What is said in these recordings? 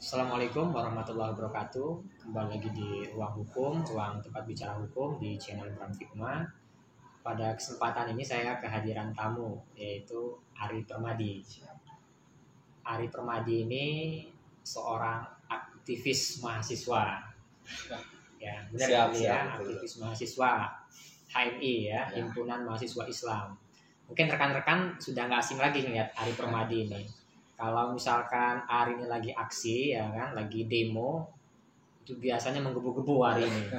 Assalamualaikum warahmatullahi wabarakatuh. Kembali lagi di Ruang Hukum, ruang tempat bicara hukum di channel Bram Figma. Pada kesempatan ini saya kehadiran tamu, yaitu Ari Permadi. Ari Permadi ini seorang aktivis mahasiswa. Ya, benar ya, aktivis mahasiswa HMI ya, Himpunan Mahasiswa Islam. Mungkin rekan-rekan sudah nggak asing lagi ngeliat Ari Permadi ini. Kalau misalkan hari ini lagi aksi, ya kan, lagi demo, itu biasanya menggebu-gebu hari ini.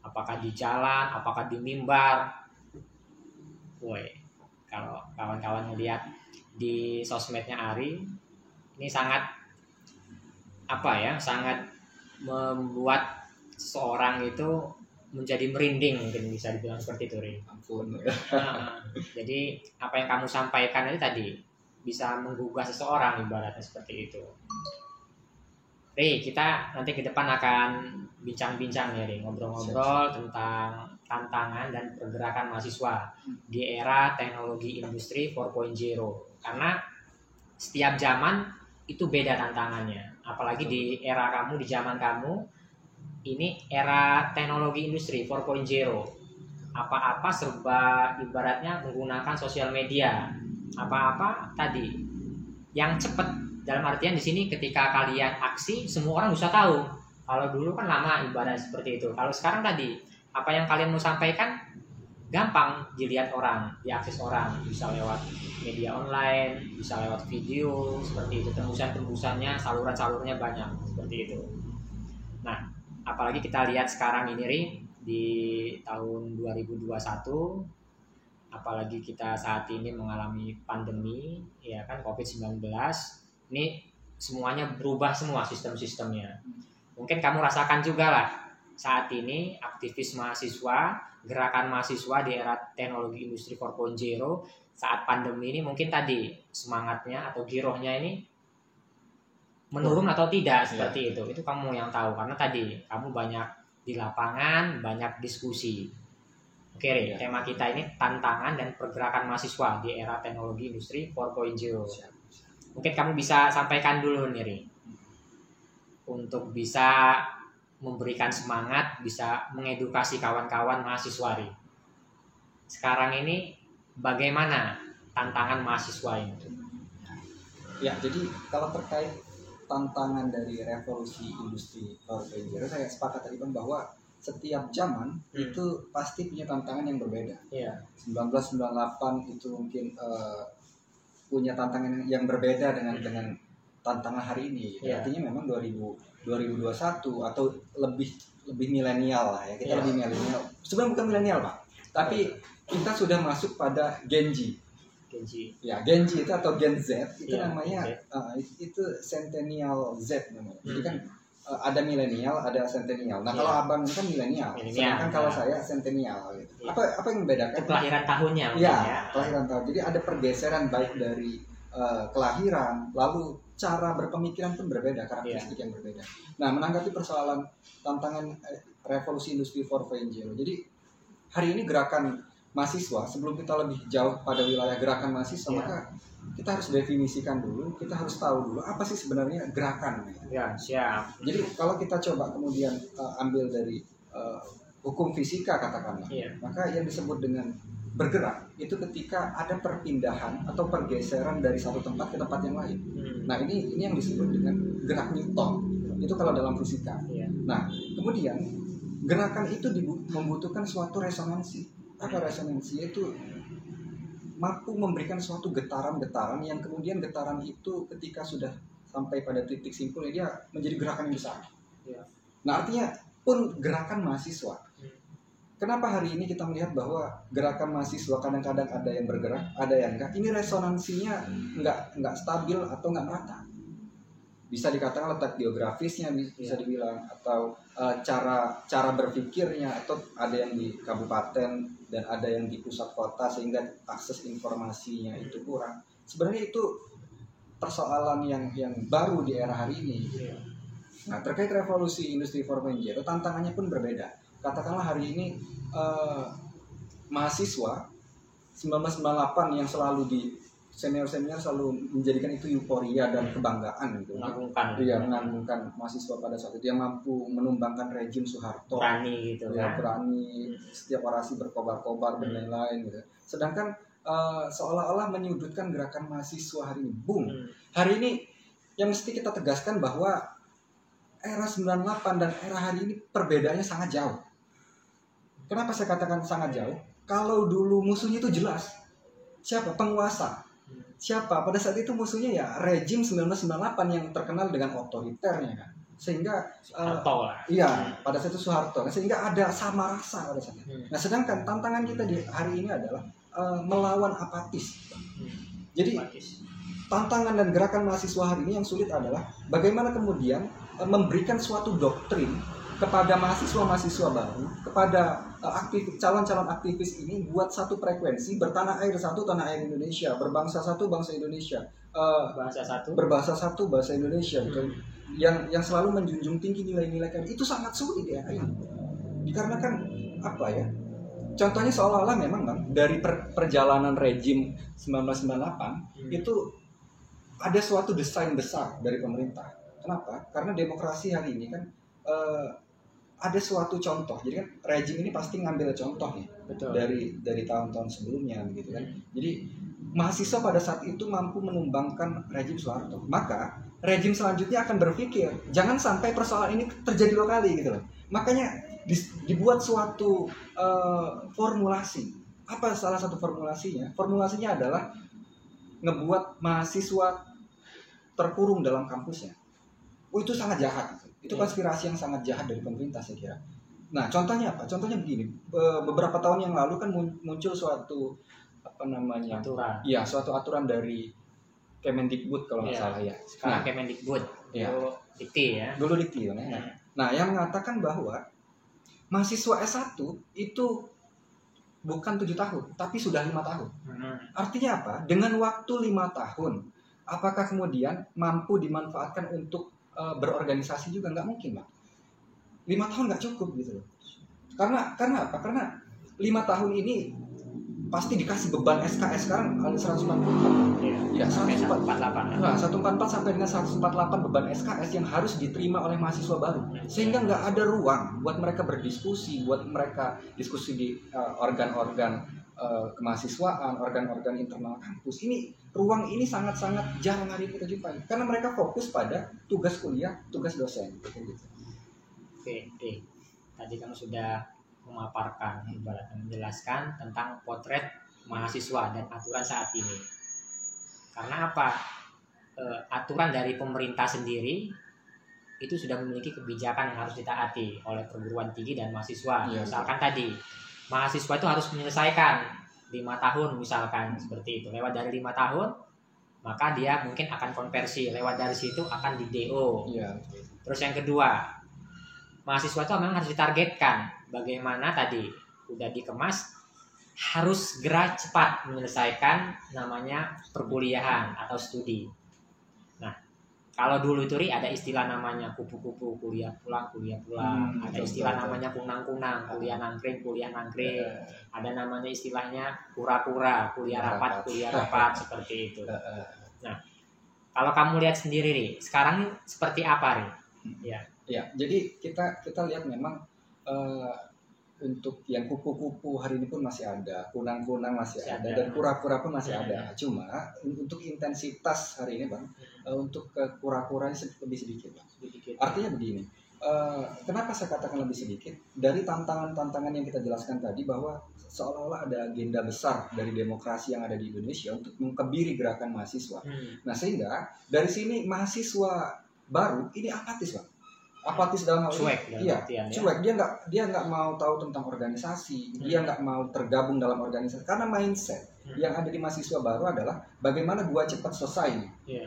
Apakah di jalan, apakah di mimbar. Woi, kalau kawan-kawan melihat di sosmednya Ari, ini sangat sangat membuat seorang itu menjadi merinding, mungkin bisa dibilang seperti itu, Ri. Ampun. Jadi apa yang kamu sampaikan itu tadi bisa menggugah seseorang, ibaratnya seperti itu. Kita nanti ke depan akan bincang-bincang ya, ngobrol-ngobrol tentang tantangan dan pergerakan mahasiswa di era teknologi industri 4.0. Karena setiap zaman itu beda tantangannya. Apalagi di era kamu, di zaman kamu, ini era teknologi industri 4.0. Apa-apa serba ibaratnya menggunakan sosial media. Apa-apa tadi yang cepat, dalam artian di sini ketika kalian aksi semua orang bisa tahu. Kalau dulu kan lama ibarat seperti itu. Kalau sekarang tadi apa yang kalian mau sampaikan gampang dilihat orang, diakses orang, bisa lewat media online, bisa lewat video seperti itu. Tembusan-tembusannya, saluran-salurnya banyak seperti itu. Nah, apalagi kita lihat sekarang ini, Ri, di tahun 2021, apalagi kita saat ini mengalami pandemi, ya kan, COVID-19, ini semuanya berubah semua sistem-sistemnya. Mungkin kamu rasakan juga lah saat ini aktivis mahasiswa, gerakan mahasiswa di era teknologi industri 4.0 saat pandemi ini, mungkin tadi semangatnya atau girohnya ini menurun atau tidak seperti itu. Itu kamu yang tahu karena tadi kamu banyak di lapangan, banyak diskusi. Oke, tema kita ini tantangan dan pergerakan mahasiswa di era teknologi industri 4.0. Mungkin kamu bisa sampaikan dulu nih, Ri, untuk bisa memberikan semangat, bisa mengedukasi kawan-kawan mahasiswa, Ri. Sekarang ini bagaimana tantangan mahasiswa ini? Ya, jadi kalau terkait tantangan dari revolusi industri 4.0, saya sepakat tadi Bang bahwa setiap zaman itu pasti punya tantangan yang berbeda. 1998 itu mungkin punya tantangan yang berbeda dengan tantangan hari ini. Artinya memang 2021 atau lebih milenial lah ya. Kita lebih milenial. Sebenarnya bukan milenial, Pak. Tapi kita sudah masuk pada Gen Z. Ya, Gen Z itu atau Gen Z itu namanya itu Centennial Z namanya. Jadi kan ada milenial, ada centennial. Nah, kalau abang ini kan milenial, sedangkan kalau saya centennial gitu. Apa yang membedakan? Kelahiran tahunnya. Kelahiran tahun. Jadi ada pergeseran baik dari kelahiran, lalu cara berpemikiran pun berbeda, karakteristik yang berbeda. Nah, menanggapi persoalan tantangan revolusi industri 4.0. Jadi hari ini gerakan mahasiswa, sebelum kita lebih jauh pada wilayah gerakan mahasiswa, maka kita harus definisikan dulu, kita harus tahu dulu apa sih sebenarnya gerakan. Siap. Jadi kalau kita coba kemudian ambil dari hukum fisika katakanlah, maka yang disebut dengan bergerak itu ketika ada perpindahan atau pergeseran dari satu tempat ke tempat yang lain. Nah, ini yang disebut dengan gerak Newton. Itu kalau dalam fisika. Nah, kemudian gerakan itu membutuhkan suatu resonansi. Apa resonansi? Itu mampu memberikan suatu getaran-getaran yang kemudian getaran itu ketika sudah sampai pada titik simpul dia menjadi gerakan yang besar. Nah, artinya pun gerakan mahasiswa. Kenapa hari ini kita melihat bahwa gerakan mahasiswa kadang-kadang ada yang bergerak, ada yang enggak? Ini resonansinya enggak stabil atau enggak merata. Bisa dikatakan letak geografisnya bisa dibilang, atau cara berpikirnya, atau ada yang di kabupaten dan ada yang di pusat kota sehingga akses informasinya itu kurang. Sebenarnya itu persoalan yang baru di era hari ini. Nah, terkait revolusi industri 4.0, tantangannya pun berbeda. Katakanlah hari ini mahasiswa 1998 yang selalu senior selalu menjadikan itu euforia dan kebanggaan gitu. Mengagumkan mahasiswa pada saat itu yang mampu menumbangkan rejim Soeharto. Berani gitu kan. Berani, setiap orasi berkobar-kobar dan lain-lain gitu. Sedangkan seolah-olah menyudutkan gerakan mahasiswa hari ini. Hari ini yang mesti kita tegaskan bahwa era 98 dan era hari ini perbedaannya sangat jauh. Kenapa saya katakan sangat jauh? Kalau dulu musuhnya itu jelas. Siapa? Penguasa. Siapa? Pada saat itu musuhnya ya rejim 1998 yang terkenal dengan otoriternya kan. Sehingga pada saat itu Soeharto. Sehingga ada sama rasa pada saat itu. Nah, sedangkan tantangan kita di hari ini adalah melawan apatis. Jadi tantangan dan gerakan mahasiswa hari ini yang sulit adalah bagaimana kemudian memberikan suatu doktrin kepada mahasiswa-mahasiswa baru, kepada calon-calon aktivis ini buat satu frekuensi, bertanah air satu, tanah air Indonesia, berbangsa satu, bangsa Indonesia, berbahasa satu, bahasa Indonesia, gitu. Yang selalu menjunjung tinggi nilai-nilai kan itu sangat sulit ya, dikarenakan apa ya? Contohnya seolah-olah memang kan dari perjalanan rejim 1998 itu ada suatu desain besar dari pemerintah. Kenapa? Karena demokrasi hari ini kan ada suatu contoh. Jadi kan rejim ini pasti ngambil contoh nih. Betul. dari tahun-tahun sebelumnya begitu kan. Jadi mahasiswa pada saat itu mampu menumbangkan rejim Soeharto. Maka rejim selanjutnya akan berpikir jangan sampai persoalan ini terjadi 2 kali gitu loh. Makanya dibuat suatu formulasi. Apa salah satu formulasinya? Formulasinya adalah ngebuat mahasiswa terkurung dalam kampusnya. Itu sangat jahat. Itu konspirasi yang sangat jahat dari pemerintah saya kira. Nah, contohnya apa? Contohnya begini. Beberapa tahun yang lalu kan muncul suatu aturan. Iya, suatu aturan dari Kemendikbud kalau nggak salah ya. Sekarang Kemendikbud. Dulu Dikti ya. Dulu Dikti ya. Nah, yang mengatakan bahwa mahasiswa S1 itu bukan 7 tahun, tapi sudah 5 tahun. Artinya apa? Dengan waktu 5 tahun, apakah kemudian mampu dimanfaatkan untuk berorganisasi juga? Nggak mungkin, Pak. 5 tahun nggak cukup gitu loh. Karena apa? Karena 5 tahun ini pasti dikasih beban SKS sekarang ada 144. Ya, 144. Nah, 144 sampai dengan 148 beban SKS yang harus diterima oleh mahasiswa baru. Sehingga nggak ada ruang buat mereka berdiskusi, buat mereka diskusi di organ-organ kemahasiswaan, organ-organ internal kampus. Ruang ini sangat-sangat jarang hari ini kita jumpai. Karena mereka fokus pada tugas kuliah, tugas dosen. Gitu. Oke. Tadi kamu sudah memaparkan, ibaratnya menjelaskan tentang potret mahasiswa dan aturan saat ini. Karena apa? Aturan dari pemerintah sendiri itu sudah memiliki kebijakan yang harus ditaati oleh perguruan tinggi dan mahasiswa. Misalkan tadi mahasiswa itu harus menyelesaikan 5 tahun misalkan seperti itu. Lewat dari 5 tahun maka dia mungkin akan konversi, lewat dari situ akan di DO. Terus yang kedua, mahasiswa itu memang harus ditargetkan. Bagaimana tadi udah dikemas, harus segera cepat menyelesaikan namanya perkuliahan atau studi. Nah, kalau dulu itu ada istilah namanya kupu-kupu, kuliah pulang. Ada istilah namanya kunang-kunang, kuliah nangkring. Ada namanya istilahnya kura-kura, kuliah rapat, seperti itu. Nah, kalau kamu lihat sendiri nih, sekarang seperti apa nih? Ya, jadi kita lihat memang untuk yang kupu-kupu hari ini pun masih ada, kunang-kunang masih ada, dan kura-kura pun masih ada. Cuma untuk intensitas hari ini, Bang, untuk kura-kuranya lebih sedikit, Bang. Artinya begini, kenapa saya katakan lebih sedikit? Dari tantangan-tantangan yang kita jelaskan tadi bahwa seolah-olah ada agenda besar dari demokrasi yang ada di Indonesia untuk mengkebiri gerakan mahasiswa. Nah, sehingga dari sini mahasiswa baru ini apatis, Bang. Apatis dalam hal ini, cuek. Dia nggak mau tahu tentang organisasi, dia nggak mau tergabung dalam organisasi karena mindset yang ada di mahasiswa baru adalah bagaimana gua cepat selesai,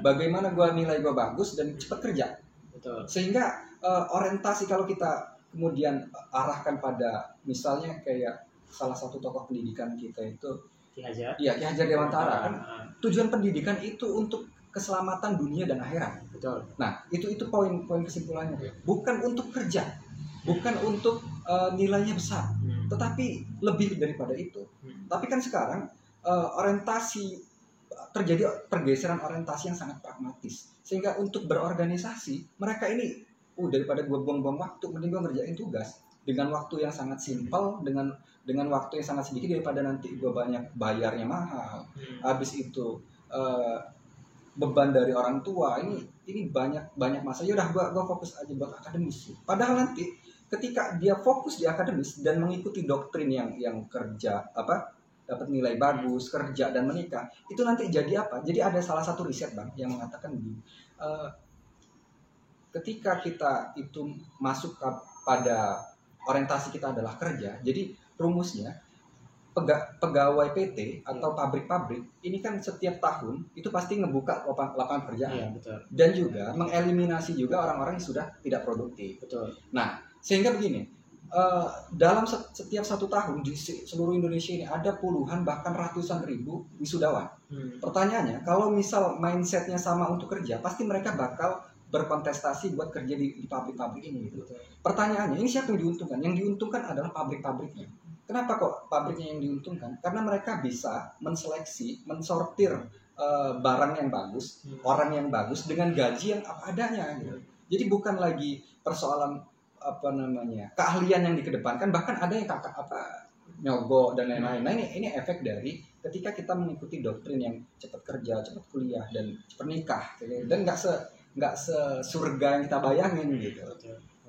bagaimana gua nilai gua bagus dan cepat kerja. Betul. Sehingga orientasi kalau kita kemudian arahkan pada misalnya kayak salah satu tokoh pendidikan kita itu Ki Hajar Dewantara kan, tujuan pendidikan itu untuk keselamatan dunia dan akhirat. Betul. Nah, itu poin kesimpulannya. Bukan untuk kerja, bukan untuk nilainya besar, tetapi lebih daripada itu. Tapi kan sekarang orientasi terjadi pergeseran orientasi yang sangat pragmatis, sehingga untuk berorganisasi mereka ini daripada gue buang-buang waktu, mending gue ngerjain tugas dengan waktu yang sangat simpel, dengan waktu yang sangat sedikit, daripada nanti gue banyak bayarnya mahal, habis itu beban dari orang tua, ini banyak masa. Ya udah gue fokus aja buat akademis. Padahal nanti ketika dia fokus di akademis dan mengikuti doktrin yang kerja dapat nilai bagus, kerja dan menikah, itu nanti jadi apa? Jadi ada salah satu riset Bang yang mengatakan ketika kita itu masuk pada orientasi kita adalah kerja, jadi rumusnya pegawai PT atau pabrik-pabrik ini kan setiap tahun itu pasti ngebuka lapangan pekerjaan, iya, betul. Dan juga mengeliminasi juga orang-orang yang sudah tidak produktif. Betul. Nah, sehingga begini, dalam setiap 1 tahun di seluruh Indonesia ini ada puluhan bahkan ratusan ribu wisudawan. Pertanyaannya, kalau misal mindsetnya sama untuk kerja, pasti mereka bakal berkontestasi buat kerja di pabrik-pabrik ini. Gitu. Pertanyaannya, ini siapa yang diuntungkan? Yang diuntungkan adalah pabrik-pabriknya. Kenapa kok pabriknya yang diuntungkan? Karena mereka bisa menseleksi, mensortir barang yang bagus, orang yang bagus dengan gaji yang apa adanya. Gitu. Jadi bukan lagi persoalan keahlian yang dikedepankan, bahkan ada yang nyogok dan lain-lain. Nah ini efek dari ketika kita mengikuti doktrin yang cepat kerja, cepat kuliah dan cepat nikah, gitu. Dan nggak sesurga yang kita bayangin gitu.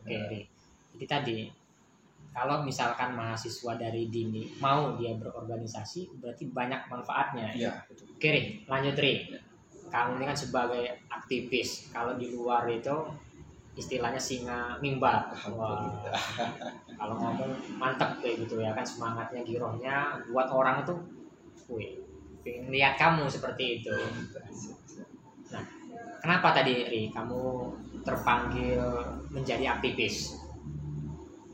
Oke, jadi tadi kalau misalkan mahasiswa dari dini mau dia berorganisasi, berarti banyak manfaatnya. Iya. Oke, Ri, lanjut Ri. Kamu ini kan sebagai aktivis, kalau di luar itu istilahnya singa mimbar. Wah, kalau ngomong mantep kayak gitu ya kan, semangatnya, girohnya buat orang itu, pengen lihat kamu seperti itu. Nah, kenapa tadi Ri kamu terpanggil menjadi aktivis?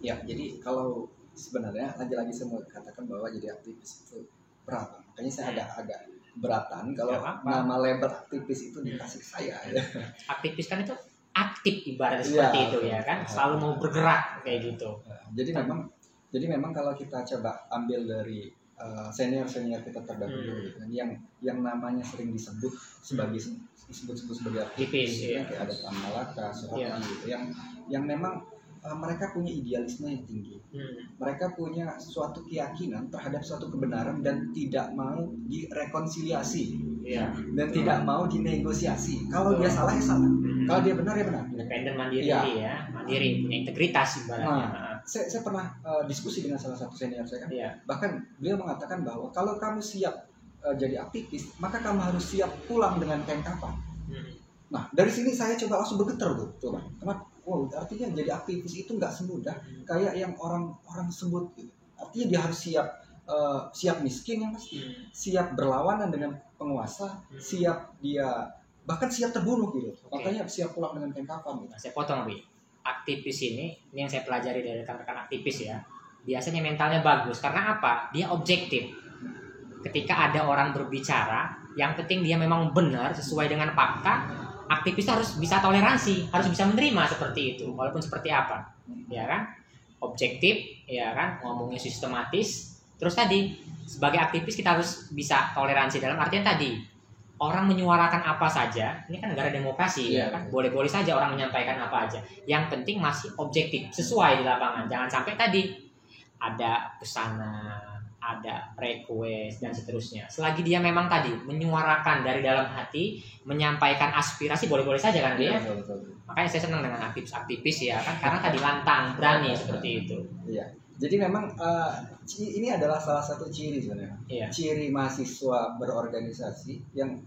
Ya, jadi kalau sebenarnya lagi-lagi saya mau katakan bahwa jadi aktivis itu berat. Makanya saya agak beratan kalau nama label aktivis itu dikasih saya. Ya. Aktivis kan itu aktif ibaratnya seperti itu ya kan, selalu mau bergerak kayak gitu. Jadi memang kalau kita coba ambil dari senior kita terdahulu gitu, yang namanya sering disebut sebagai aktivis, ya. Kayak ada Tan Malaka, Soeharto gitu, yang memang mereka punya idealisme yang tinggi. Mereka punya suatu keyakinan terhadap suatu kebenaran dan tidak mau direkonsiliasi, dan tidak mau dinegosiasi. Kalau dia salah ya salah, kalau dia benar ya benar. Independen, mandiri, mandiri, punya integritas ibaratnya. Saya pernah diskusi dengan salah satu senior saya kan, bahkan beliau mengatakan bahwa kalau kamu siap jadi aktivis, maka kamu harus siap pulang dengan kain kafan. Nah, dari sini saya coba langsung bergetar tuh, coba. Kenapa? Artinya jadi aktivis itu nggak semudah kayak yang orang sebut gitu. Artinya dia harus siap miskin yang pasti, siap berlawanan dengan penguasa, siap dia bahkan siap terbunuh gitu. Makanya siap pulang dengan kain kafan gitu. Nah, saya potong Bi. Aktivis ini yang saya pelajari dari rekan-rekan aktivis ya. Biasanya mentalnya bagus karena apa? Dia objektif. Ketika ada orang berbicara, yang penting dia memang benar sesuai dengan fakta. Aktivis harus bisa toleransi, harus bisa menerima seperti itu, walaupun seperti apa, ya kan? Objektif, ya kan? Ngomongnya sistematis. Terus tadi, sebagai aktivis kita harus bisa toleransi dalam artian tadi, orang menyuarakan apa saja, ini kan negara demokrasi, ya kan? Boleh-boleh saja orang menyampaikan apa aja. Yang penting masih objektif, sesuai di lapangan. Jangan sampai tadi ada pesanan, ada request dan seterusnya. Selagi dia memang tadi menyuarakan dari dalam hati, menyampaikan aspirasi, boleh-boleh saja kan dia. Betul. Makanya saya senang dengan aktivis ya kan, karena tadi lantang, berani seperti itu. Iya. Jadi memang ini adalah salah satu ciri sebenarnya. Ciri mahasiswa berorganisasi yang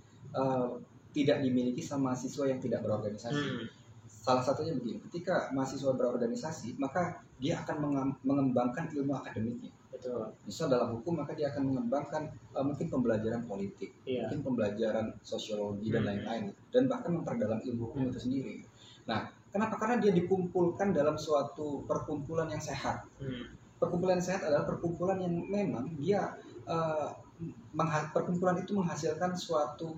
tidak dimiliki sama mahasiswa yang tidak berorganisasi. Salah satunya begini, ketika mahasiswa berorganisasi, maka dia akan mengembangkan ilmu akademiknya. Betul. Misal dalam hukum, maka dia akan mengembangkan mungkin pembelajaran politik, mungkin pembelajaran sosiologi dan lain-lain, dan bahkan memperdalam ilmu hukum itu sendiri. Nah, kenapa? Karena dia dikumpulkan dalam suatu perkumpulan yang sehat. Perkumpulan yang sehat adalah perkumpulan yang memang dia perkumpulan itu menghasilkan suatu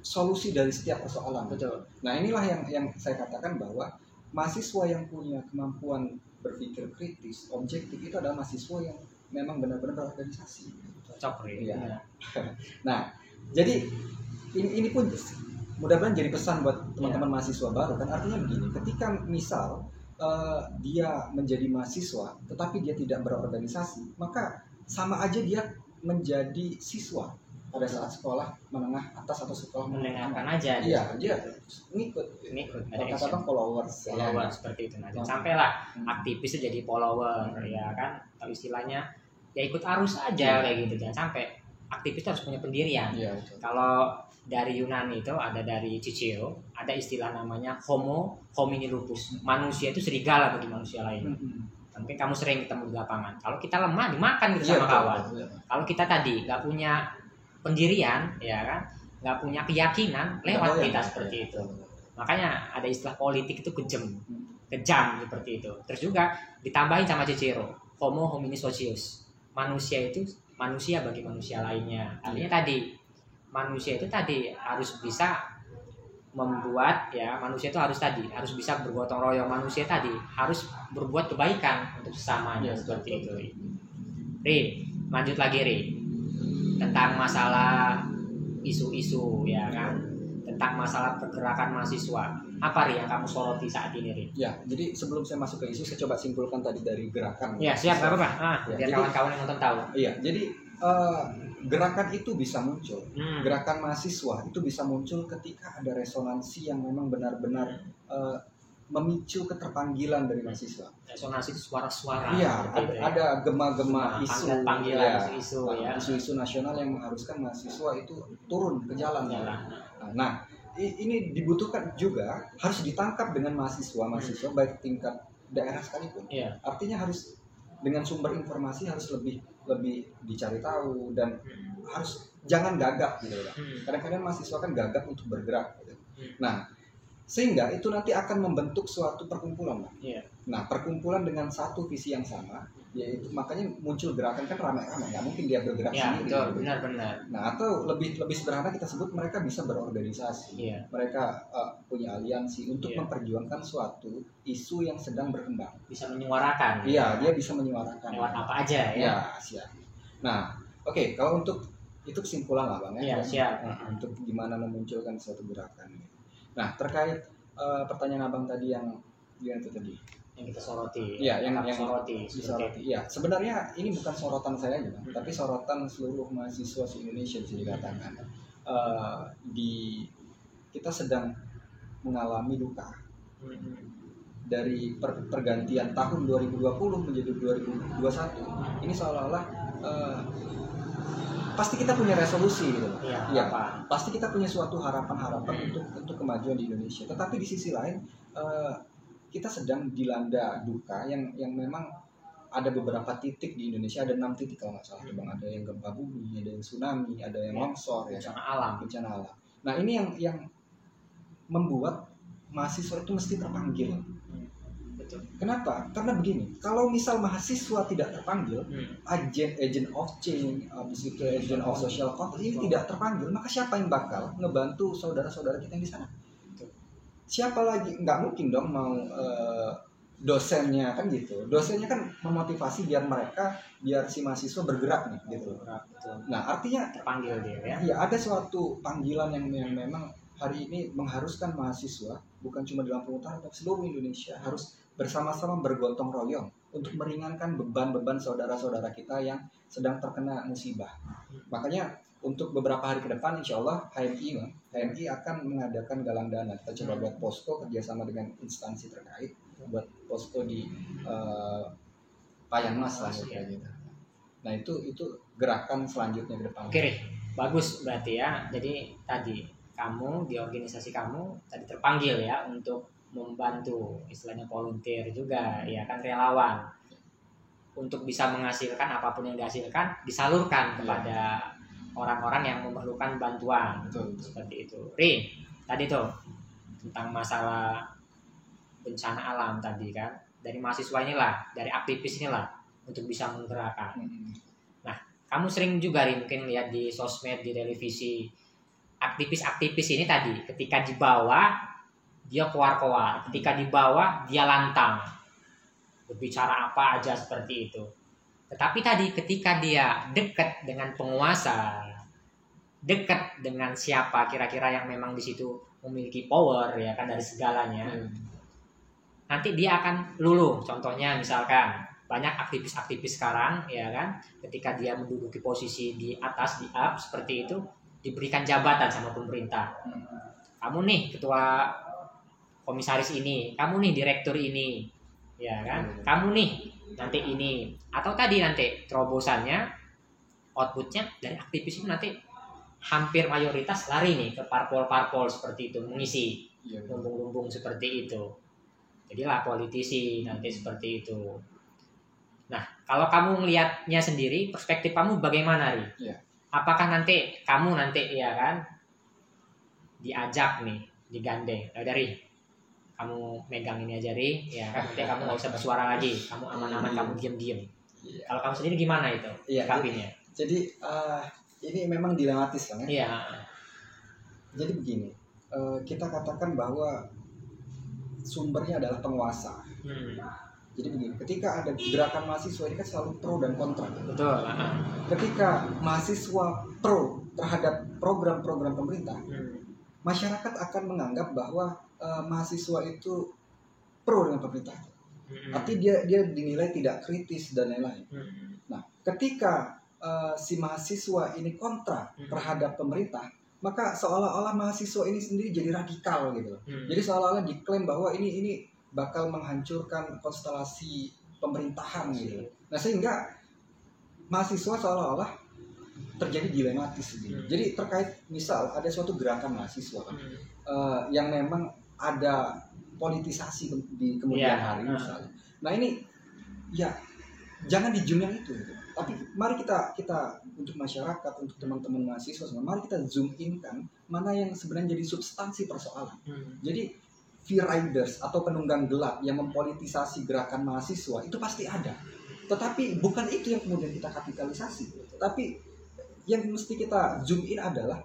solusi dari setiap persoalan. Betul. Nah, inilah yang saya katakan bahwa mahasiswa yang punya kemampuan berpikir kritis, objektif, itu adalah mahasiswa yang memang benar-benar berorganisasi. Cocok ya. Nah, Jadi ini pun mudah-mudahan jadi pesan buat teman-teman mahasiswa baru kan, artinya begini, ketika misal dia menjadi mahasiswa tetapi dia tidak berorganisasi, maka sama aja dia menjadi siswa pada saat sekolah menengah atas atau sekolah mendengarkan aja. Iya, dia ngikut kata followers seperti itu. Nah, sampailah aktivis itu jadi follower, ya kan, atau istilahnya ya ikut arus aja kayak gitu. Jangan sampai aktivis itu harus punya pendirian. Ya, kalau dari Yunani itu ada, dari Cicero ada istilah namanya Homo homini lupus, manusia itu serigala bagi manusia lain. Mungkin kamu sering ketemu di lapangan. Kalau kita lemah dimakan gitu sama kawan. Kalau kita tadi nggak punya pendirian, ya kan, nggak punya keyakinan, lewat kita seperti itu. Makanya ada istilah politik itu kejam seperti itu. Terus juga ditambahin sama Cicero, Homo homini socius, manusia itu manusia bagi manusia lainnya. Artinya tadi manusia itu tadi harus bisa membuat, ya, manusia itu harus bisa bergotong royong, manusia tadi harus berbuat kebaikan untuk sesamanya, seperti itu. Ri, lanjut lagi Ri, tentang masalah isu-isu, ya kan, tentang masalah pergerakan mahasiswa. Apa Ri yang kamu soroti saat ini, Ri? Ya, jadi sebelum saya masuk ke isu, saya coba simpulkan tadi dari gerakan. Ya, siap, nggak apa-apa. Biar kawan-kawan yang nonton tahu. Iya, jadi gerakan itu bisa muncul, gerakan mahasiswa itu bisa muncul ketika ada resonansi yang memang benar-benar memicu keterpanggilan dari mahasiswa. Resonansi suara-suara. Iya, ada gema-gema isu, panggilan isu-isu nasional yang mengharuskan mahasiswa itu turun ke jalan. Nah, ini dibutuhkan juga, harus ditangkap dengan mahasiswa baik tingkat daerah sekalipun. Artinya harus dengan sumber informasi harus lebih dicari tahu, dan harus jangan gagap gitu loh. Kadang-kadang mahasiswa kan gagap untuk bergerak gitu. Nah, sehingga itu nanti akan membentuk suatu perkumpulan. Nah, perkumpulan dengan satu visi yang sama, yaitu makanya muncul gerakan kan ramai-ramai, nggak mungkin dia bergerak sendiri. Betul, benar-benar. Nah, atau lebih sederhana kita sebut mereka bisa berorganisasi. Mereka punya aliansi untuk memperjuangkan suatu isu yang sedang berkembang. Bisa menyuarakan. Iya, dia bisa menyuarakan. Lewat apa aja ya? Ya, siap. Nah, oke, kalau untuk itu kesimpulan lah Bang ya. Iya, siap. Untuk gimana memunculkan suatu gerakan. Nah, terkait pertanyaan Abang tadi yang itu tadi. Yang kita soroti. Iya, yang disoroti. Iya, sebenarnya ini bukan sorotan saya juga, tapi sorotan seluruh mahasiswa di Indonesia bisa dikatakan. Kita sedang mengalami duka. Dari pergantian tahun 2020 menjadi 2021, ini seolah-olah pasti kita punya resolusi gitu. Iya, pasti kita punya suatu harapan untuk kemajuan di Indonesia. Tetapi di sisi lain kita sedang dilanda duka yang memang ada beberapa titik di Indonesia, ada 6 titik kalau nggak salah, Bang. Ada yang gempa bumi, ada yang tsunami, ada yang longsor, bencana alam. Nah, ini yang membuat mahasiswa itu mesti terpanggil. Kenapa? Karena begini, kalau misal mahasiswa tidak terpanggil, agent of change, agent of social control ini tidak terpanggil, maka siapa yang bakal ngebantu saudara-saudara kita yang di sana? Siapa lagi? Nggak mungkin dong mau dosennya kan gitu. Dosennya kan memotivasi biar si mahasiswa bergerak nih gitu. Nah, artinya terpanggil dia ya. Iya, ada suatu panggilan yang memang hari ini mengharuskan mahasiswa bukan cuma di Lampung Utara tapi seluruh Indonesia harus bersama-sama bergotong royong untuk meringankan beban-beban saudara-saudara kita yang sedang terkena musibah. Makanya untuk beberapa hari ke depan insya Allah HMI akan mengadakan galang dana. Kita coba buat posko kerjasama dengan instansi terkait, buat posko di Payamas lah gitu. Nah itu gerakan selanjutnya ke depan. Oke, bagus berarti ya. Jadi tadi kamu di organisasi kamu tadi terpanggil ya untuk membantu, istilahnya volunteer juga, ya kan, relawan, untuk bisa menghasilkan apapun yang dihasilkan disalurkan kepada orang-orang yang memerlukan bantuan. Seperti itu. Ri, tadi tuh tentang masalah bencana alam tadi kan, dari mahasiswa inilah, dari aktivis inilah untuk bisa menggerakkan. Nah, kamu sering juga Ri mungkin lihat di sosmed, di televisi, aktivis-aktivis ini tadi ketika di bawah dia keluar-keluar, ketika di bawah dia lantang, berbicara apa aja seperti itu. Tetapi tadi ketika dia dekat dengan penguasa, dekat dengan siapa kira-kira yang memang di situ memiliki power ya kan dari segalanya, nanti dia akan luluh. Contohnya misalkan banyak aktivis-aktivis sekarang ya kan, ketika dia menduduki posisi di atas, di up seperti itu, diberikan jabatan sama pemerintah. Kamu nih ketua komisaris ini, kamu nih direktur ini, ya kan, kamu nih nanti ini, atau tadi nanti terobosannya, outputnya dari aktivis itu nanti hampir mayoritas lari nih ke parpol-parpol seperti itu, mengisi lumbung-lumbung seperti itu. Jadilah politisi nanti seperti itu. Nah, kalau kamu melihatnya sendiri, perspektif kamu bagaimana, Ri? Apakah nanti kamu ya kan diajak nih, digandeng, dari kamu megang ini aja, Ri, ya kan, nanti kamu nggak usah bersuara lagi, kamu aman-aman, kamu diem-diem. Kalau kamu sendiri gimana itu? Kapinya? Jadi ini memang dilematis kan ya? Iya. Jadi begini, kita katakan bahwa sumbernya adalah penguasa. Jadi begini, ketika ada gerakan mahasiswa ini kan selalu pro dan kontra. Betul. Ketika mahasiswa pro terhadap program-program pemerintah, masyarakat akan menganggap bahwa mahasiswa itu pro dengan pemerintah. Tapi dia dinilai tidak kritis dan lain-lain. Nah, ketika si mahasiswa ini kontra terhadap pemerintah, maka seolah-olah mahasiswa ini sendiri jadi radikal gitu. Jadi seolah-olah diklaim bahwa ini bakal menghancurkan konstelasi pemerintahan gitu. Nah, sehingga mahasiswa seolah-olah terjadi dilematis gitu. Jadi terkait misal ada suatu gerakan mahasiswa yang memang ada politisasi di kemudian hari misalnya. Nah, ini ya jangan dijum yang itu gitu. Tapi mari kita untuk masyarakat, untuk teman-teman mahasiswa semua, mari kita zoom in kan mana yang sebenarnya jadi substansi persoalan. Jadi free riders atau penunggang gelap yang mempolitisasi gerakan mahasiswa itu pasti ada. Tetapi bukan itu yang kemudian kita kapitalisasi. Tapi yang mesti kita zoom in adalah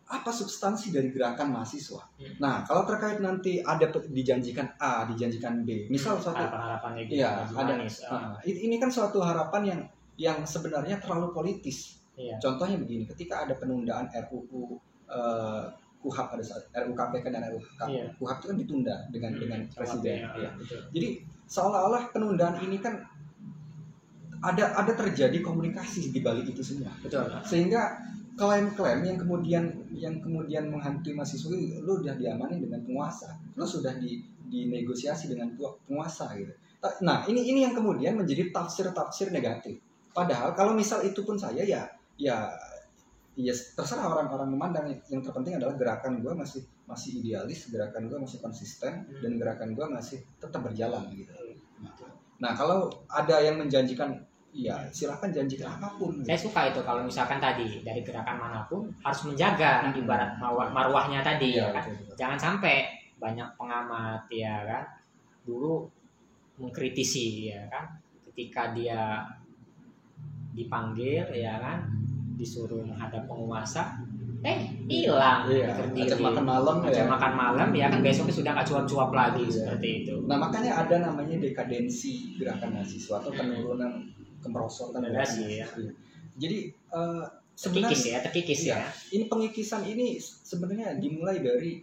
apa substansi dari gerakan mahasiswa. Nah, kalau terkait nanti ada dijanjikan A, dijanjikan B, misal suatu harapan-harapan gitu, ya ada ini kan suatu harapan yang sebenarnya terlalu politis. Contohnya begini, ketika ada penundaan RUU KUHAP pada saat RUU KPK dan RUU KUHAP itu kan ditunda dengan presiden. Jadi seolah-olah penundaan ini kan ada terjadi komunikasi di balik itu semua. Betul. Sehingga klaim-klaim yang kemudian menghantui mahasiswa, lu udah diamani dengan penguasa, lu sudah dinegosiasi dengan penguasa gitu. Nah, ini yang kemudian menjadi tafsir negatif. Padahal kalau misal itu pun saya ya terserah orang-orang memandang. Yang terpenting adalah gerakan gue masih idealis, gerakan gue masih konsisten, dan gerakan gue masih tetap berjalan gitu. Nah, kalau ada yang menjanjikan, ya silakan janjikan apapun. Saya suka itu kalau misalkan tadi dari gerakan manapun harus menjaga ibarat marwahnya tadi ya kan. Betul. Jangan sampai banyak pengamat ya kan dulu mengkritisi ya kan, ketika dia dipanggil ya kan disuruh menghadap penguasa hilang, ajak makan malam ya kan, besoknya sudah nggak cuap-cuap lagi seperti itu. Nah, makanya ada namanya dekadensi gerakan mahasiswa atau penurunan kemerosotan ya. Jadi sebenarnya terkikis ya. Ini pengikisan ini sebenarnya dimulai dari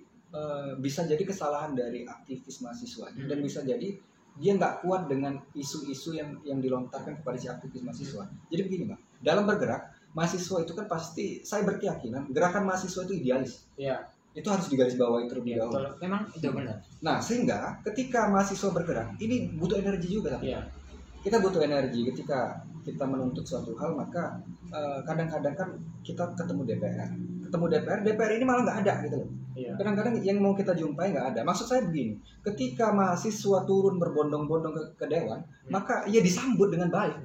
bisa jadi kesalahan dari aktivis mahasiswa dan bisa jadi dia nggak kuat dengan isu-isu yang dilontarkan kepada si aktivis mahasiswa. Jadi begini, Bang, dalam bergerak mahasiswa itu kan pasti, saya berkeyakinan gerakan mahasiswa itu idealis. Itu harus digarisbawahi terlebih dahulu. Memang itu benar. Nah, sehingga ketika mahasiswa bergerak ini butuh energi juga. Kita butuh energi ketika kita menuntut suatu hal, maka kadang-kadang kan kita ketemu DPR ini malah nggak ada gitu loh. Kadang-kadang yang mau kita jumpai nggak ada. Maksud saya begini, ketika mahasiswa turun berbondong-bondong ke dewan, maka ia disambut dengan baik,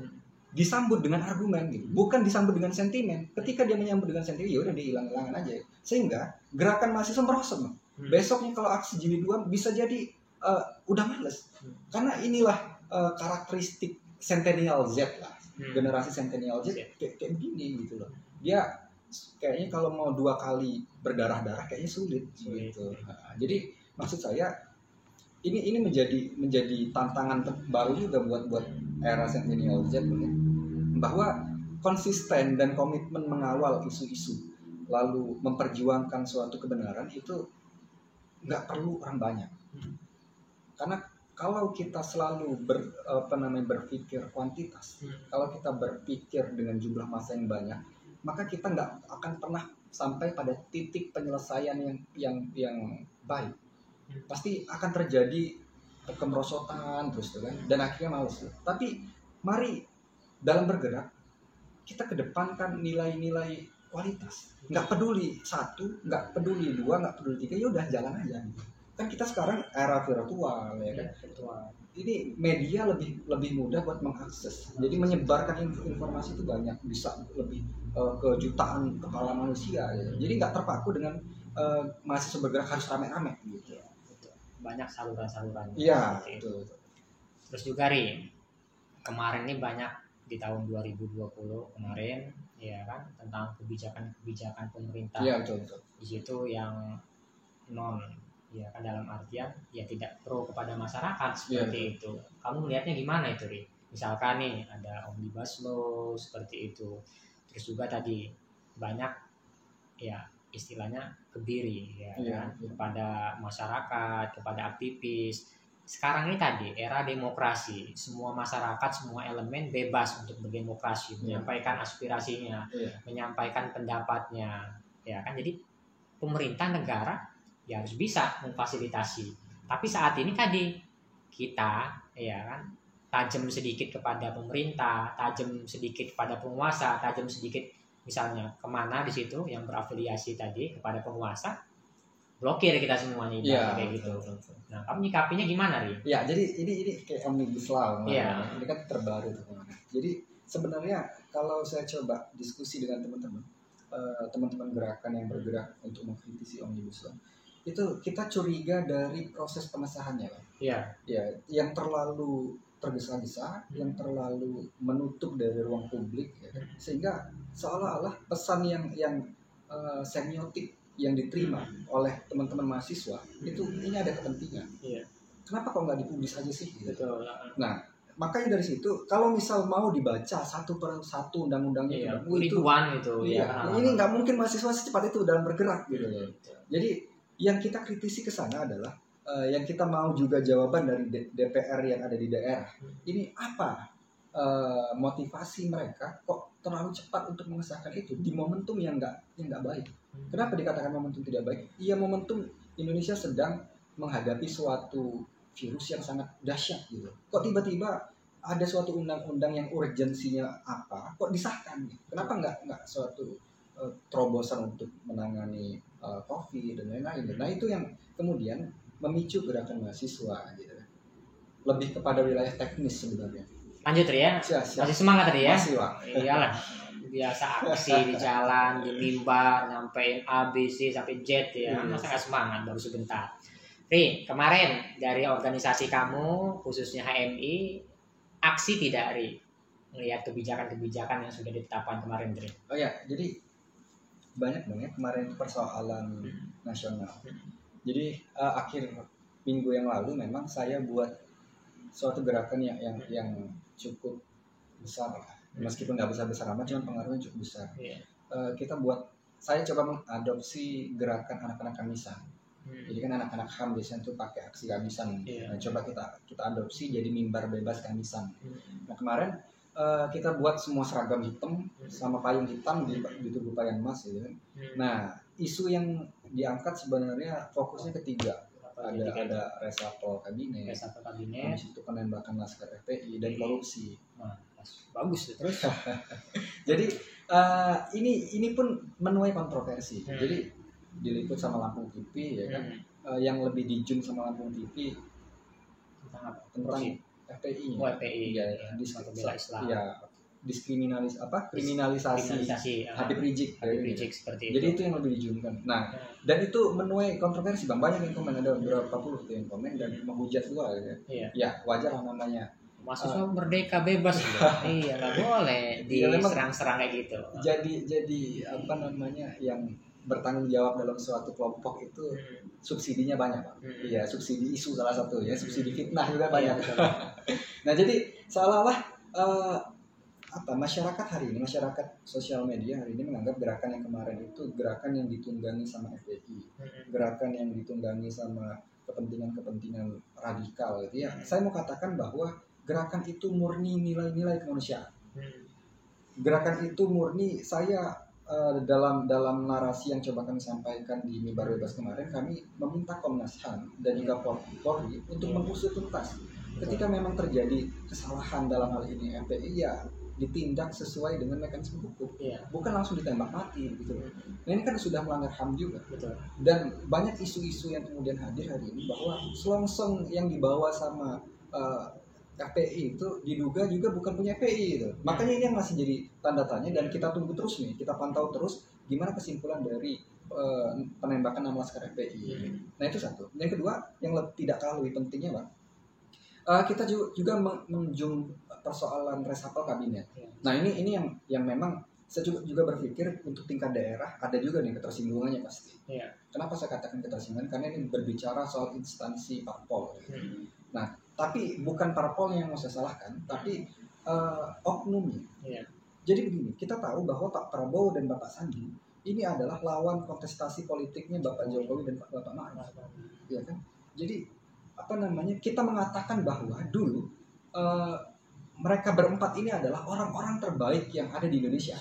disambut dengan argumen gitu, bukan disambut dengan sentimen. Ketika dia menyambut dengan sentimen, ya udah dihilang-hilangan aja. Sehingga gerakan mahasiswa merosot. Besoknya kalau aksi jilid 2 bisa jadi udah males. Karena inilah karakteristik Centennial Z lah, generasi Centennial Z kayak begini gitu loh. Dia kayaknya kalau mau 2 kali berdarah-darah kayaknya sulit. Gitu. Nah, jadi maksud saya ini menjadi tantangan baru juga buat era Centennial Z, bahwa konsisten dan komitmen mengawal isu-isu lalu memperjuangkan suatu kebenaran itu nggak perlu orang banyak. Karena kalau kita selalu berpikir kuantitas, kalau kita berpikir dengan jumlah massa yang banyak, maka kita nggak akan pernah sampai pada titik penyelesaian yang baik. Pasti akan terjadi kemerosotan terus tuh kan, dan akhirnya males. Tapi mari dalam bergerak kita kedepankan nilai-nilai kualitas. Nggak peduli satu, nggak peduli dua, nggak peduli tiga, ya udah jalan aja. Kan kita sekarang era virtual ya kan. Ini media lebih mudah buat mengakses. Jadi menyebarkan informasi itu banyak, bisa lebih ke jutaan kepala manusia. Ya. Jadi nggak terpaku dengan mahasiswa bergerak harus rame-rame gitu. Banyak saluran-saluran. Iya, betul. Terus juga kemarin ini banyak di tahun 2020 kemarin ya kan tentang kebijakan pemerintah. Iya, betul. Di situ yang non ya kan dalam artian ya tidak pro kepada masyarakat seperti itu. Kamu melihatnya gimana itu, Ri? Misalkan nih ada omnibus law seperti itu. Terus juga tadi banyak ya istilahnya kebiri ya kan kepada masyarakat, kepada aktivis. Sekarang ini tadi era demokrasi, semua masyarakat, semua elemen bebas untuk berdemokrasi, menyampaikan aspirasinya, menyampaikan pendapatnya, ya kan. Jadi pemerintah negara ya harus bisa memfasilitasi. Tapi saat ini tadi kita ya kan tajam sedikit kepada pemerintah, tajam sedikit kepada penguasa, tajam sedikit misalnya kemana di situ yang berafiliasi tadi kepada penguasa. Blokir kita semuanya kayak gitu. Nah, kamu nyikapinya gimana, Ri? Ya, jadi ini kayak omnibus law. Ini kan terbaru tuh. Jadi sebenarnya kalau saya coba diskusi dengan teman-teman gerakan yang bergerak untuk mengkritisi omnibus law, itu kita curiga dari proses pengesahannya, kan? Iya. Ya, yang terlalu tergesa-gesa, yang terlalu menutup dari ruang publik, ya, sehingga seolah-olah pesan yang semiotik yang diterima oleh teman-teman mahasiswa itu ini ada kepentingan. Iya. Kenapa kok nggak dipublis aja sih? Betul. Nah, makanya dari situ kalau misal mau dibaca satu per satu undang-undangnya ribuan itu ya. Ini nggak mungkin mahasiswa secepat itu dalam bergerak gitu. Jadi yang kita kritisi ke sana adalah yang kita mau juga jawaban dari DPR yang ada di daerah. Ini apa motivasi mereka kok terlalu cepat untuk mengesahkan itu di momentum yang nggak baik. Kenapa dikatakan momentum tidak baik? Iya, momentum Indonesia sedang menghadapi suatu virus yang sangat dahsyat gitu. Kok tiba-tiba ada suatu undang-undang yang urgensinya apa? Kok disahkan? Kenapa nggak suatu terobosan untuk menangani COVID dan lain-lain? Nah, itu yang kemudian memicu gerakan mahasiswa gitu. Lebih kepada wilayah teknis sebenarnya. Lanjut ya. Masih semangat tadi ya. Masih, Pak. Iyalah. Biasa aksi di jalan, di mimbar, nyampein A, B, C sampai Z ya. Masa nggak semangat baru sebentar. Ri, kemarin dari organisasi kamu khususnya HMI aksi tidak, Ri? Melihat kebijakan-kebijakan yang sudah ditetapkan kemarin, Ri. Oh ya, jadi banyak kemarin persoalan nasional. Jadi akhir minggu yang lalu memang saya buat suatu gerakan yang cukup besar lah. Meskipun nggak besar-besar amat, cuma pengaruhnya cukup besar. Saya coba mengadopsi gerakan anak-anak Kamisan. Jadi kan anak-anak HAM biasanya tuh pakai aksi Kamisan. Nah, coba kita adopsi jadi mimbar bebas Kamisan. Nah, kemarin kita buat semua seragam hitam sama payung hitam di tubuh payung emas gitu. Nah, isu yang diangkat sebenarnya fokusnya ketiga. Ada reshuffle kabinet, habis itu penembakan laskar FPI dan korupsi. Bagus terus. Jadi ini pun menuai kontroversi. Jadi diliput sama Lampung TV ya kan. Yang lebih dijun sama Lampung TV tentang FPI. FPI ya, kriminalisasi Habib Rizik seperti itu. Jadi itu yang lebih dijunkan. Nah, dan itu menuai kontroversi, Bang. Banyak yang komen, ada beberapa puluh yang komen dan menghujat juga ya. Ya, wajar lah namanya. Mahasiswa merdeka bebas gitu. Iya, nggak boleh diserang-serang kayak gitu. Jadi apa namanya yang bertanggung jawab dalam suatu kelompok itu subsidinya banyak, Pak. Iya, subsidi isu salah satu ya, subsidi fitnah juga banyak. Nah, jadi seolah-olah masyarakat hari ini, masyarakat sosial media hari ini menganggap gerakan yang kemarin itu gerakan yang ditunggangi sama FPI, gerakan yang ditunggangi sama kepentingan-kepentingan radikal gitu ya. Saya mau katakan bahwa gerakan itu murni nilai-nilai kemanusiaan. Gerakan itu murni dalam narasi yang coba kami sampaikan di Mimbar Bebas kemarin, kami meminta Komnas HAM dan juga Polri untuk mengusut tuntas. Ketika memang terjadi kesalahan dalam hal ini FPI, ya ditindak sesuai dengan mekanisme hukum, bukan langsung ditembak mati gitu. Nah, ini kan sudah melanggar HAM juga. Betul. Dan banyak isu-isu yang kemudian hadir hari ini bahwa selongsong yang dibawa sama FPI itu diduga juga bukan punya FPI gitu. Makanya ini yang masih jadi tanda tanya dan kita tunggu terus nih, kita pantau terus gimana kesimpulan dari penembakan 6 laskar FPI. Nah itu satu. Yang kedua yang tidak kalah lebih pentingnya Bang, kita juga menjunjung persoalan reshuffle kabinet. Nah ini yang memang saya juga berpikir untuk tingkat daerah ada juga nih ketersinggungannya pasti. Kenapa saya katakan ketersinggungan? Karena ini berbicara soal instansi parpol. Nah tapi bukan parpol yang mau saya salahkan, tapi oknumnya. Jadi begini, kita tahu bahwa Pak Prabowo dan Bapak Sandi ini adalah lawan kontestasi politiknya Bapak Jokowi dan Bapak Ma'ruf. Ya kan? Jadi kita mengatakan bahwa dulu mereka berempat ini adalah orang-orang terbaik yang ada di Indonesia.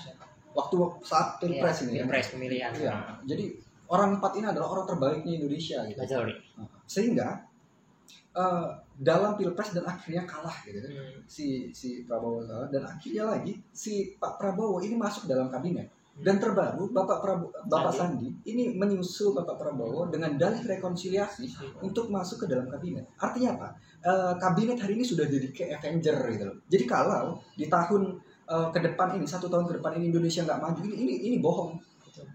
Waktu saat pilpres ini. Pilpres pemilihan. Ya, jadi orang empat ini adalah orang terbaiknya Indonesia gitu. Betul. Sehingga dalam pilpres dan akhirnya kalah gitu kan. Si Prabowo kalah dan akhirnya lagi si Pak Prabowo ini masuk dalam kabinet. Dan terbaru Bapak Sandi ini menyusul Bapak Prabowo dengan dalih rekonsiliasi untuk masuk ke dalam kabinet. Artinya apa? Kabinet hari ini sudah jadi kayak Avenger gitu loh. Jadi kalau di tahun ke depan ini, 1 tahun ke depan ini Indonesia nggak maju, ini bohong.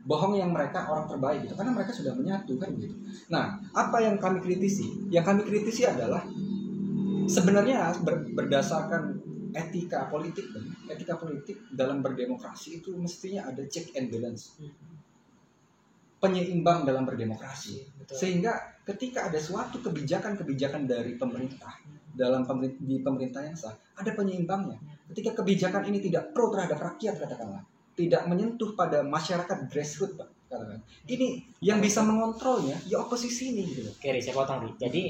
Bohong yang mereka orang terbaik gitu, karena mereka sudah menyatu kan gitu. Nah, apa yang kami kritisi? Yang kami kritisi adalah sebenarnya berdasarkan etika politik dalam berdemokrasi itu mestinya ada check and balance, penyeimbang dalam berdemokrasi. Sehingga ketika ada suatu kebijakan dari pemerintah di pemerintahan yang sah, ada penyeimbangnya. Ketika kebijakan ini tidak pro terhadap rakyat katakanlah, tidak menyentuh pada masyarakat grassroots Pak, katakan. Ini yang bisa mengontrolnya ya oposisi ini gitu. Oke, saya potong nih. Jadi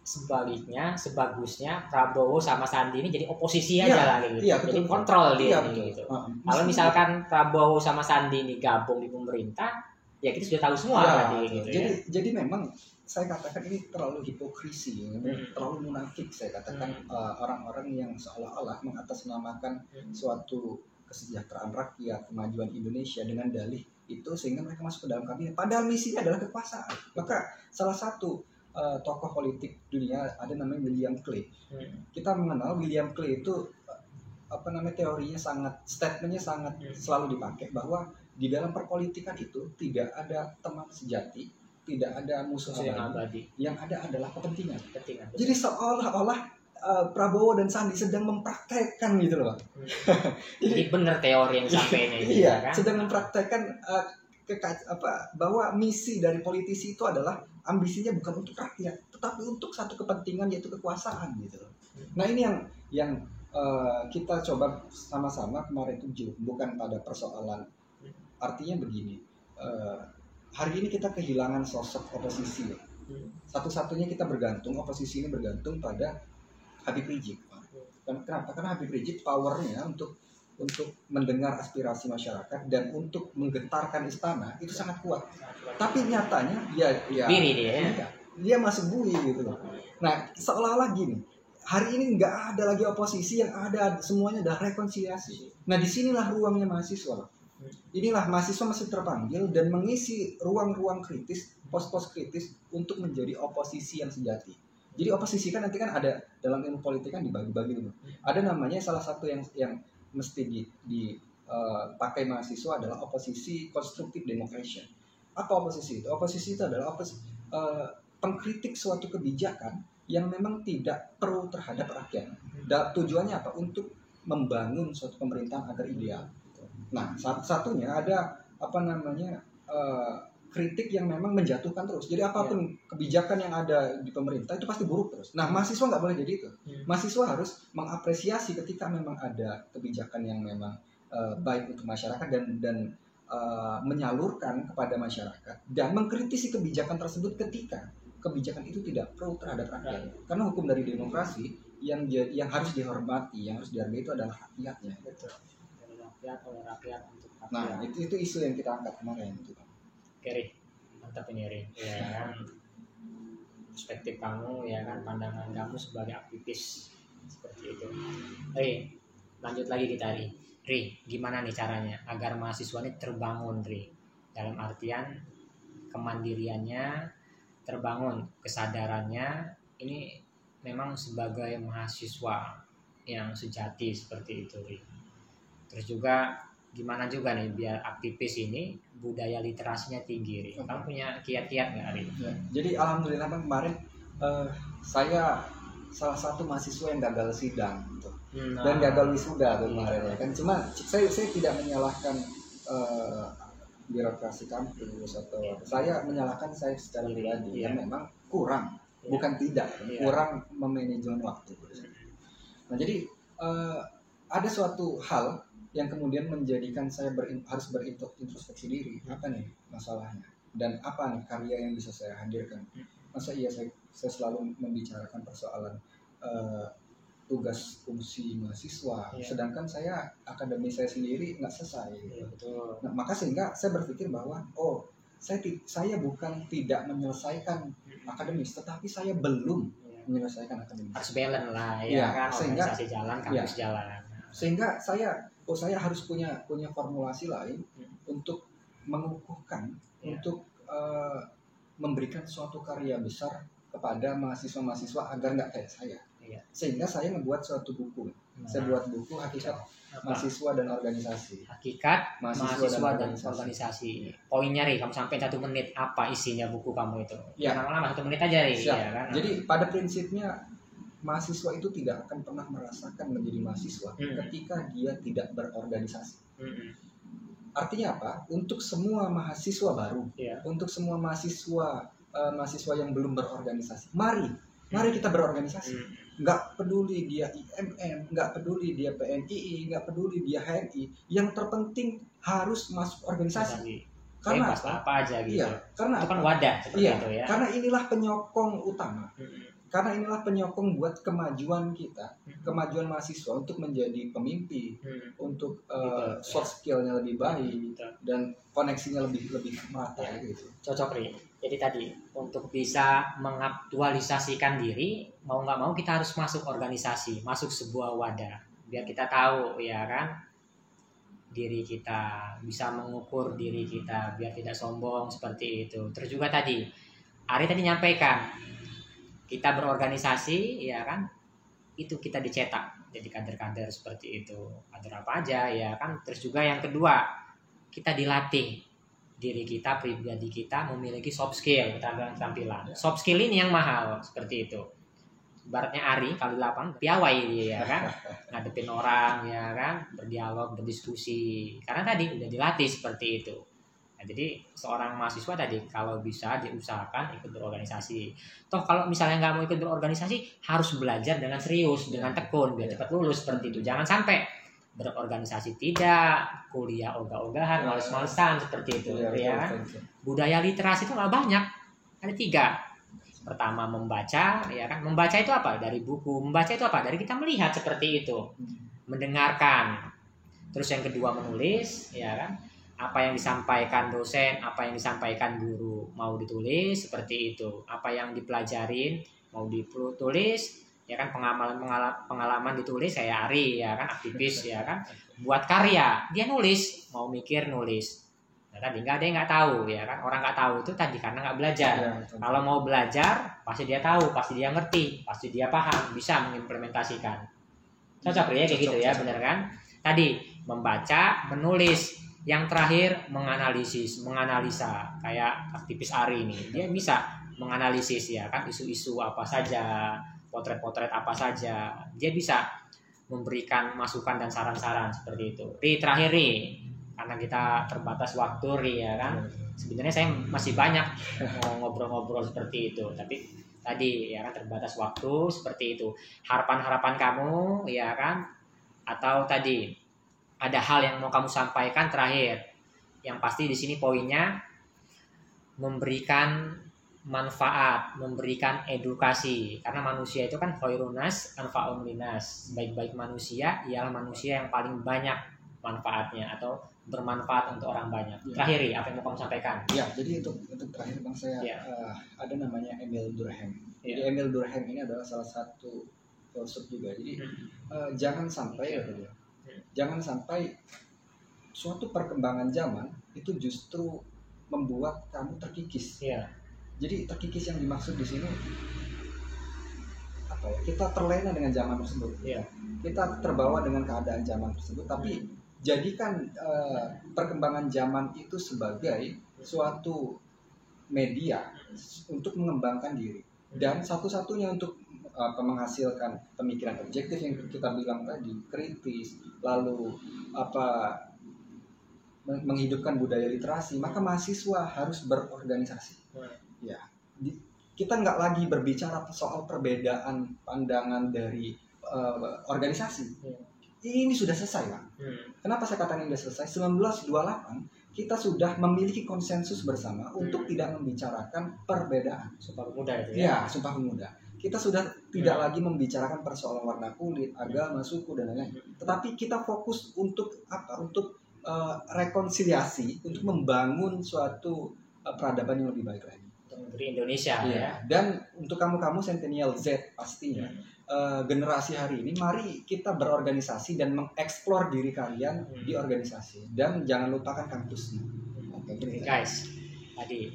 sebaliknya, sebagusnya Prabowo sama Sandi ini jadi oposisi aja lah gitu. Iya, jadi kontrol dia gitu. Kalau misalkan Prabowo sama Sandi ini gabung di pemerintah, ya kita sudah tahu semua berarti gitu. Jadi memang saya katakan ini terlalu hipokrisi, terlalu munafik saya katakan orang-orang yang seolah-olah mengatasnamakan suatu kesejahteraan rakyat, kemajuan Indonesia dengan dalih itu sehingga mereka masuk ke dalam kabinet. Padahal misinya adalah kekuasaan. Maka salah satu tokoh politik dunia ada namanya William Clay. Kita mengenal William Clay itu teorinya statementnya sangat selalu dipakai bahwa di dalam perpolitikan itu tidak ada teman sejati, tidak ada musuh abadi. Yang ada adalah kepentingan. Jadi seolah-olah Prabowo dan Sandi sedang mempraktekkan gitu loh Pak. Jadi benar teori yang disampaikan itu. Iya, kan? Sedang mempraktekkan bahwa misi dari politisi itu adalah ambisinya bukan untuk rakyat, tetapi untuk satu kepentingan yaitu kekuasaan gitu loh. Nah ini yang kita coba sama-sama kemarin itu bukan pada persoalan. Artinya begini, hari ini kita kehilangan sosok oposisi. Satu-satunya kita oposisi ini bergantung pada Habib Rizik. Kenapa? Karena Habib Rizik powernya untuk mendengar aspirasi masyarakat dan untuk menggetarkan istana itu sangat kuat. Tapi nyatanya dia masuk bui gitu loh. Nah seolah-olah gini, hari ini nggak ada lagi oposisi, yang ada semuanya adalah rekonsiliasi. Nah disinilah ruangnya mahasiswa. Inilah mahasiswa masih terpanggil dan mengisi ruang-ruang kritis, pos-pos kritis untuk menjadi oposisi yang sejati. Jadi oposisi kan nanti kan ada dalam ilmu politik kan dibagi-bagi dulu. Ada namanya salah satu yang mesti dipakai mahasiswa adalah oposisi constructive democracy. Apa oposisi itu? Oposisi itu adalah pengkritik suatu kebijakan yang memang tidak pro terhadap rakyat. Tujuannya apa? Untuk membangun suatu pemerintahan agar ideal. Nah, satunya ada kritik yang memang menjatuhkan terus. Jadi apapun kebijakan yang ada di pemerintah itu pasti buruk terus. Nah, mahasiswa nggak boleh jadi itu. Mahasiswa harus mengapresiasi ketika memang ada kebijakan yang memang baik untuk masyarakat dan menyalurkan kepada masyarakat dan mengkritisi kebijakan tersebut ketika kebijakan itu tidak pro terhadap rakyat. Karena hukum dari demokrasi yang harus dihormati, yang harus dihargai itu adalah rakyatnya. Betul. Dari rakyat, oleh rakyat, untuk rakyat. Nah, itu isu yang kita angkat kemarin itu. Oke, mantap ini, Ri. Ya kan, perspektif kamu, ya kan, pandangan kamu sebagai aktivis seperti itu. Ri, lanjut lagi kita, Ri, gimana nih caranya agar mahasiswa ini terbangun, Ri? Dalam artian kemandiriannya terbangun, kesadarannya ini memang sebagai mahasiswa yang sejati seperti itu, Ri. Terus juga gimana juga nih biar aktivis ini budaya literasinya tinggi, Ri? Kamu punya kiat-kiat nggak, Ri? Ya, jadi alhamdulillah kemarin saya salah satu mahasiswa yang gagal sidang gitu. Dan gagal wisuda kemarin ya kan. Cuma saya tidak menyalahkan birokrasi kampus atau saya menyalahkan saya secara pribadi yang memang kurang, bukan tidak, kurang memanajemen waktu. Nah, jadi ada suatu hal yang kemudian menjadikan saya harus berintrospeksi diri. Apa nih masalahnya? Dan apa nih karya yang bisa saya hadirkan? Masa iya saya selalu membicarakan persoalan tugas fungsi mahasiswa, sedangkan akademi saya sendiri nggak selesai. Nah, maka sehingga saya berpikir bahwa saya bukan tidak menyelesaikan akademis, tetapi saya belum menyelesaikan akademis. Harus balance lah, ya kan, organisasi jalan, kampus jalan. Sehingga saya harus punya formulasi lain untuk mengukuhkan, untuk memberikan suatu karya besar kepada mahasiswa-mahasiswa agar nggak kayak saya. Sehingga saya membuat suatu buku. Saya buat buku Hakikat Mahasiswa dan Organisasi. Hakikat Mahasiswa dan Organisasi. Poinnya, Ri, kamu sampai 1 menit apa isinya buku kamu itu? Lama-lama 1 menit aja, Ri. Ya, kan? Jadi pada prinsipnya mahasiswa itu tidak akan pernah merasakan menjadi mahasiswa ketika dia tidak berorganisasi. Artinya apa? Untuk semua mahasiswa baru, untuk semua mahasiswa yang belum berorganisasi, mari kita berorganisasi. Nggak peduli dia IMM, nggak peduli dia PNII, nggak peduli dia HMI, yang terpenting harus masuk organisasi. Karena apa aja gitu. Karena itu kan wadah seperti itu ya. Karena inilah penyokong utama. Karena inilah penyokong buat kemajuan kita, kemajuan mahasiswa untuk menjadi pemimpi, untuk soft skillnya lebih baik dan koneksinya lebih merata gitu. Cocok, Ri. Jadi tadi untuk bisa mengaktualisasikan diri, mau nggak mau kita harus masuk organisasi, masuk sebuah wadah, biar kita tahu ya kan diri kita, bisa mengukur diri kita, biar tidak sombong seperti itu. Terus juga tadi Ari tadi nyampaikan kita berorganisasi ya kan, itu kita dicetak jadi kader-kader seperti itu, kader apa aja ya kan. Terus juga yang kedua, kita dilatih diri kita, pribadi kita memiliki soft skill, keterampilan. Soft skill ini yang mahal seperti itu. Ibaratnya Ari kali 8 piawai dia ya kan, ngadepin orang ya kan, berdialog, berdiskusi. Karena tadi udah dilatih seperti itu. Nah, jadi seorang mahasiswa tadi kalau bisa diusahakan ikut berorganisasi. Toh kalau misalnya nggak mau ikut berorganisasi, harus belajar dengan serius, dengan tekun biar cepat lulus seperti itu. Jangan sampai berorganisasi tidak, kuliah ogah-ogahan, males-malesan seperti itu ya kan. Budaya literasi itu nggak banyak, ada 3. Pertama membaca ya kan. Membaca itu apa? Dari buku. Membaca itu apa? Dari kita melihat seperti itu, mendengarkan. Terus yang kedua menulis ya kan. Apa yang disampaikan dosen, apa yang disampaikan guru mau ditulis seperti itu. Apa yang dipelajarin mau ditulis ya kan, pengalaman ditulis. Saya Ari ya kan, aktivis ya kan, buat karya dia nulis, mau mikir nulis. Nah, tadi nggak ada yang nggak tahu ya kan, orang nggak tahu itu tadi karena nggak belajar. Kalau mau belajar pasti dia tahu, pasti dia ngerti, pasti dia paham, bisa mengimplementasikan. Cocok ya kayak gitu ya, benar kan? Tadi membaca, menulis, yang terakhir menganalisa kayak aktivis Ari ini, dia bisa menganalisis ya kan, isu-isu apa saja, potret-potret apa saja, dia bisa memberikan masukan dan saran-saran seperti itu. Terakhir nih, karena kita terbatas waktu ya kan. Sebenarnya saya masih banyak mau ngobrol-ngobrol seperti itu, tapi tadi ya kan terbatas waktu seperti itu. Harapan-harapan kamu ya kan, atau tadi ada hal yang mau kamu sampaikan terakhir. Yang pasti di sini poinnya memberikan manfaat, memberikan edukasi, karena manusia itu kan khairunas anfa'un linas, baik-baik manusia ialah manusia yang paling banyak manfaatnya atau bermanfaat untuk orang banyak. Terakhir, apa yang mau kamu sampaikan? Ya, jadi untuk terakhir Bang, saya ada namanya Emil Durkheim. Jadi Emil Durkheim ini adalah salah satu filsuf juga. Jadi jangan sampai suatu perkembangan zaman itu justru membuat kamu terkikis. Jadi terkikis yang dimaksud di sini apa ya? Kita terlena dengan zaman tersebut. Kita terbawa dengan keadaan zaman tersebut, tapi jadikan perkembangan zaman itu sebagai suatu media untuk mengembangkan diri, dan satu-satunya untuk menghasilkan pemikiran objektif yang kita bilang tadi, kritis, lalu menghidupkan budaya literasi, maka mahasiswa harus berorganisasi. Ya, kita nggak lagi berbicara soal perbedaan pandangan dari organisasi. Ini sudah selesai, Pak. Kenapa saya katakan ini sudah selesai? 1928 kita sudah memiliki konsensus bersama untuk tidak membicarakan perbedaan. Sumpah Pemuda itu ya? Ya, Sumpah Pemuda. Kita sudah tidak lagi membicarakan persoalan warna kulit, agama, suku, dan lain-lain. Tetapi kita fokus untuk apa? Untuk rekonsiliasi, untuk membangun suatu peradaban yang lebih baik lagi. Untuk negeri Indonesia. Ya. Dan untuk kamu-kamu Centennial Z pastinya. Generasi hari ini, mari kita berorganisasi dan mengeksplor diri kalian di organisasi, dan jangan lupakan kampusnya. Oke, guys, tadi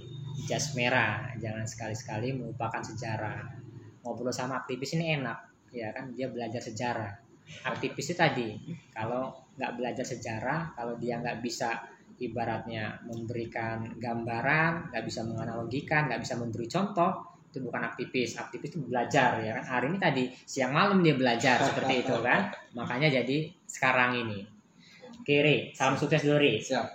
jas merah, jangan sekali-sekali melupakan sejarah. Ngobrol sama aktivis ini enak, ya kan, dia belajar sejarah. Aktivis itu tadi, kalau nggak belajar sejarah, kalau dia nggak bisa ibaratnya memberikan gambaran, nggak bisa menganalogikan, nggak bisa memberi contoh, itu bukan aktivis. Aktivis itu belajar, ya kan. Hari ini tadi siang malam dia belajar seperti itu kan. Makanya jadi sekarang ini. Oke, Ri, salam sukses dulu, Ri. Siap.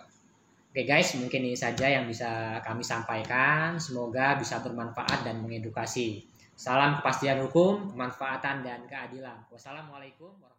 Oke guys, mungkin ini saja yang bisa kami sampaikan. Semoga bisa bermanfaat dan mengedukasi. Salam kepastian hukum, kemanfaatan dan keadilan. Wassalamualaikum warahmatullahi wabarakatuh.